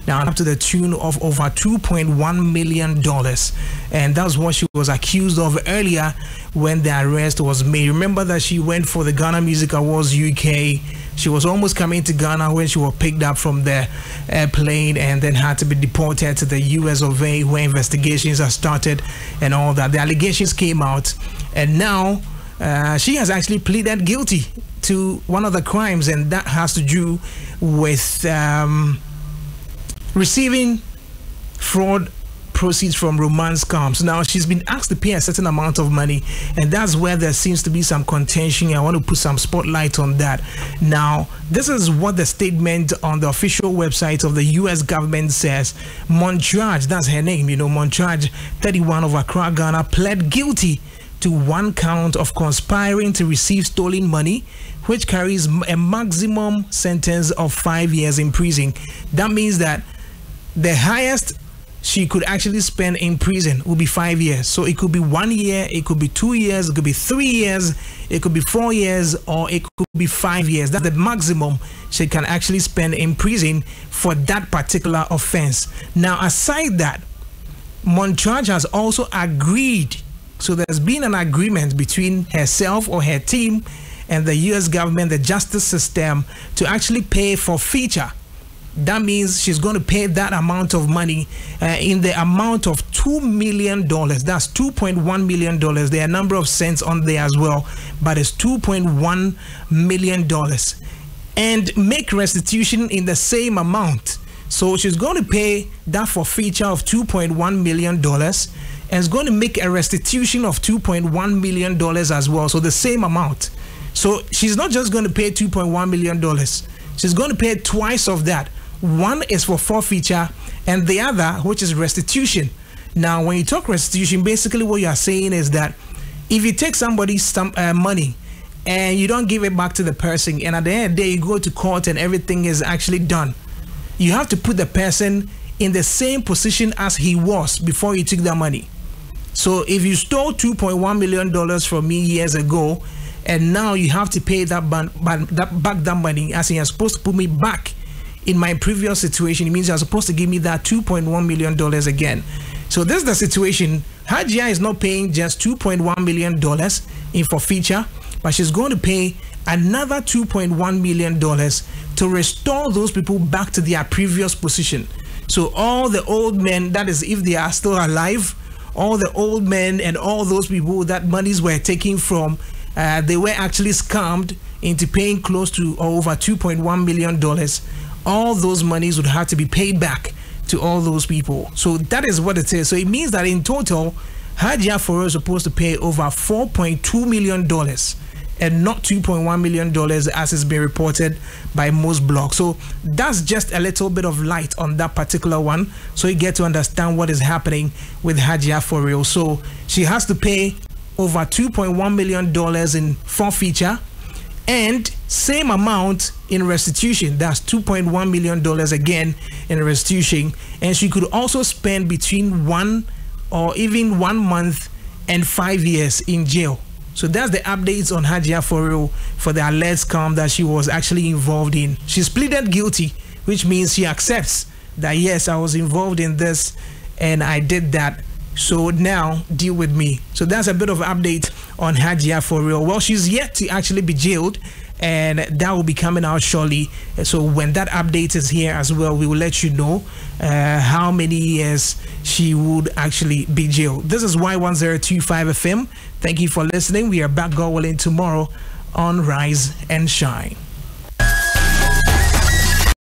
now up to the tune of over $2.1 million. And that's what she was accused of earlier when the arrest was made. Remember that she went for the Ghana Music Awards UK. She was almost coming to Ghana when she was picked up from the airplane and then had to be deported to the US of A, where investigations are started and all that. The allegations came out, and now she has actually pleaded guilty to one of the crimes, and that has to do with receiving fraud proceeds from romance scams. Now, she's been asked to pay a certain amount of money, and that's where there seems to be some contention. I want to put some spotlight on that. Now, this is what the statement on the official website of the US government says. MONTRAGE, that's her name, you know, MONTRAGE 31 of Accra, Ghana, pled guilty to one count of conspiring to receive stolen money, which carries a maximum sentence of 5 years in prison. That means that the highest she could actually spend in prison will be 5 years. So it could be 1 year, it could be 2 years, it could be 3 years, it could be 4 years, or it could be 5 years. That's the maximum she can actually spend in prison for that particular offense. Now, aside that, MONTRAGE has also agreed. So there's been an agreement between herself or her team and the US government, the justice system, to actually pay forfeiture. That means she's going to pay that amount of money in the amount of $2 million. That's $2.1 million. There are a number of cents on there as well, but it's $2.1 million. And make restitution in the same amount. So she's going to pay that forfeiture of $2.1 million and is going to make a restitution of $2.1 million as well. So the same amount. So she's not just going to pay $2.1 million. She's going to pay twice of that. One is for forfeiture and the other, which is restitution. Now, when you talk restitution, basically what you are saying is that if you take somebody's money and you don't give it back to the person, and at the end of the day you go to court and everything is actually done, you have to put the person in the same position as he was before you took that money. So if you stole $2.1 million from me years ago, and now you have to pay that money, as you're supposed to put me back in my previous situation, it means you're supposed to give me that $2.1 million again. So this is the situation. Hajia is not paying just $2.1 million in forfeiture, but she's going to pay another $2.1 million to restore those people back to their previous position. So all the old men, that is if they are still alive, all the old men and all those people that monies were taken from, they were actually scammed into paying close to or over $2.1 million. All those monies would have to be paid back to all those people. So that is what it is. So it means that in total, Hajia 4Real is supposed to pay over $4.2 million and not $2.1 million as has been reported by most blogs. So that's just a little bit of light on that particular one, so you get to understand what is happening with Hajia 4Real. So she has to pay over $2.1 million in forfeiture and same amount in restitution. That's $2.1 million again in restitution. And she could also spend between 1 or even 1 month and 5 years in jail. So that's the updates on Hajia 4Real for the alleged scam that she was actually involved in. She's pleaded guilty, which means she accepts that yes, I was involved in this and I did that. So now deal with me. So that's a bit of update on Hajia 4Real. Well, she's yet to actually be jailed, and that will be coming out shortly. So when that update is here as well, we will let you know how many years she would actually be jailed. This is Y1025 FM. Thank you for listening. We are back, God willing, tomorrow on Rise and Shine.